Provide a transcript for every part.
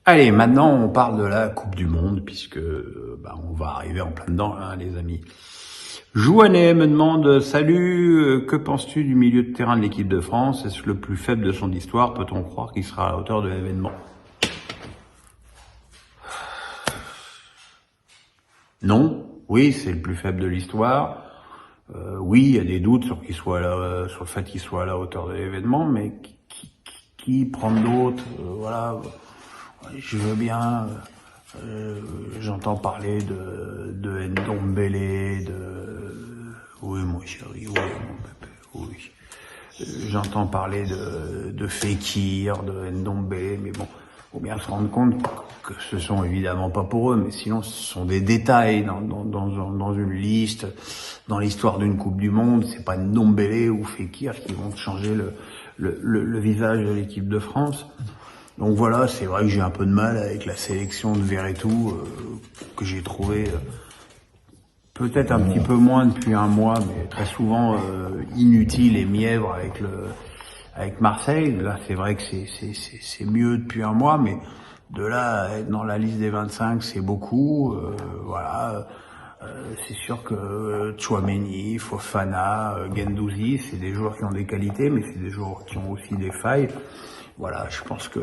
Allez, maintenant on parle de la Coupe du Monde, puisque on va arriver en plein dedans, hein, les amis. Jouanet me demande: salut, que penses-tu du milieu de terrain de l'équipe de France? Est-ce le plus faible de son histoire? Peut-on croire qu'il sera à la hauteur de l'événement? Non. Oui, c'est le plus faible de l'histoire. Oui, il y a des doutes sur qu'il soit là, sur le fait qu'il soit à la hauteur de l'événement, mais qui prendre d'autres? Voilà. Je veux bien. J'entends parler de Ndombele, oui mon chéri, oui mon bébé, oui. J'entends parler de Fekir, de Ndombele, mais bon, faut bien se rendre compte que ce sont évidemment pas pour eux, mais sinon ce sont des détails dans une liste, dans l'histoire d'une Coupe du Monde. C'est pas Ndombele ou Fekir qui vont changer le visage de l'équipe de France. Donc voilà, c'est vrai que j'ai un peu de mal avec la sélection de Verretou, que j'ai trouvé peut-être un petit peu moins depuis un mois, mais très souvent inutile et mièvre avec Marseille. Là, c'est vrai que c'est mieux depuis un mois, mais de là à être dans la liste des 25, c'est beaucoup. Voilà. C'est sûr que Tchouaméni, Fofana, Guendouzi, c'est des joueurs qui ont des qualités, mais c'est des joueurs qui ont aussi des failles. Voilà, je pense que,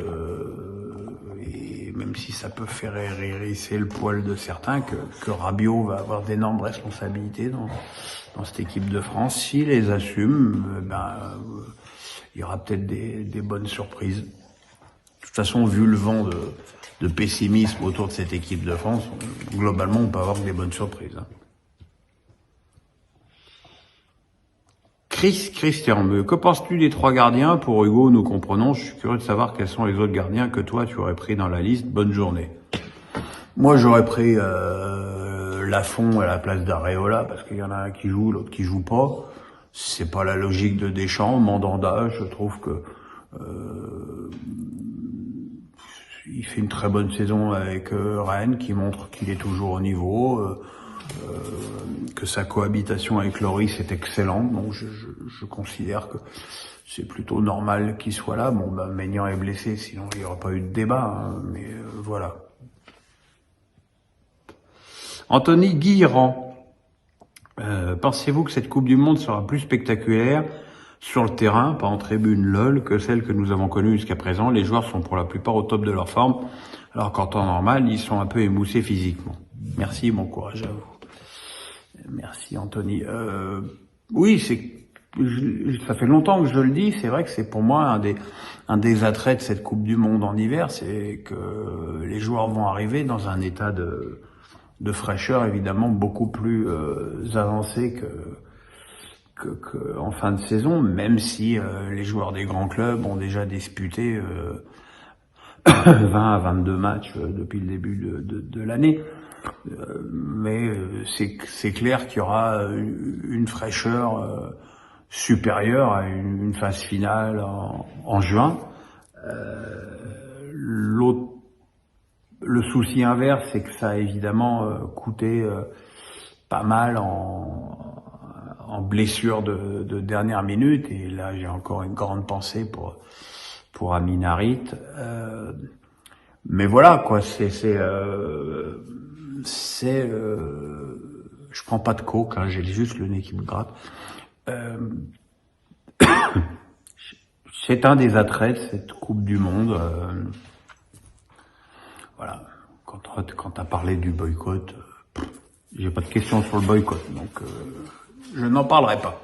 et même si ça peut faire hérisser le poil de certains, que Rabiot va avoir d'énormes responsabilités dans cette équipe de France. S'il les assume, il y aura peut-être des bonnes surprises. De toute façon, vu le vent de pessimisme autour de cette équipe de France, globalement, on peut avoir des bonnes surprises. Christian, que penses-tu des 3 gardiens? Pour Hugo, nous comprenons. Je suis curieux de savoir quels sont les autres gardiens que toi, tu aurais pris dans la liste. Bonne journée. Moi, j'aurais pris Lafont à la place d'Areola, parce qu'il y en a un qui joue, l'autre qui joue pas. C'est pas la logique de Deschamps. Mandanda, je trouve que il fait une très bonne saison avec Rennes, qui montre qu'il est toujours au niveau. Que sa cohabitation avec Loris est excellente, donc je considère que c'est plutôt normal qu'il soit là. Bon, Maignan est blessé, sinon il n'y aurait pas eu de débat, hein, mais voilà. Anthony Guillerand, pensez-vous que cette Coupe du Monde sera plus spectaculaire sur le terrain, pas en tribune LOL, que celle que nous avons connue jusqu'à présent? Les joueurs sont pour la plupart au top de leur forme, alors qu'en temps normal, ils sont un peu émoussés physiquement. Merci, bon courage à vous. Merci Anthony. Oui, ça fait longtemps que je le dis. C'est vrai que c'est pour moi un des attraits de cette Coupe du Monde en hiver, c'est que les joueurs vont arriver dans un état de fraîcheur évidemment beaucoup plus avancé que en fin de saison, même si les joueurs des grands clubs ont déjà disputé 20 à 22 matchs depuis le début de l'année. Mais c'est clair qu'il y aura une fraîcheur supérieure à une phase finale en juin. Le souci inverse, c'est que ça a évidemment coûté pas mal en blessures de dernière minute, et là j'ai encore une grande pensée pour Amin Harit. Mais voilà quoi, je prends pas de coke, hein, j'ai juste le nez qui me gratte. C'est un des attraits de cette Coupe du Monde. Voilà. Quand t'as parlé du boycott, j'ai pas de questions sur le boycott, donc je n'en parlerai pas.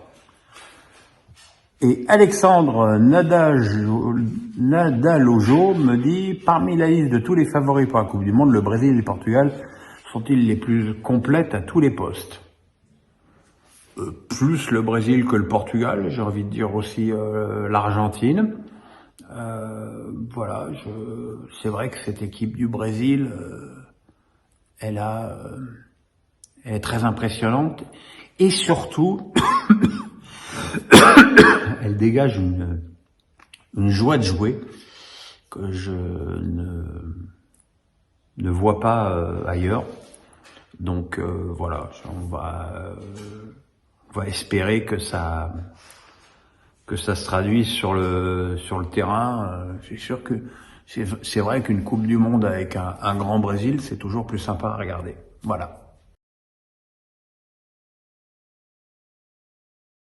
Et Alexandre Nadalojo me dit: parmi la liste de tous les favoris pour la Coupe du Monde, le Brésil et le Portugal sont-ils les plus complètes à tous les postes? Plus le Brésil que le Portugal, j'ai envie de dire aussi l'Argentine. Voilà, c'est vrai que cette équipe du Brésil, elle est très impressionnante, et surtout elle dégage une joie de jouer que je ne vois pas ailleurs. Donc voilà, on va espérer que ça se traduise sur le terrain. C'est sûr que c'est vrai qu'une Coupe du Monde avec un grand Brésil, c'est toujours plus sympa à regarder. Voilà.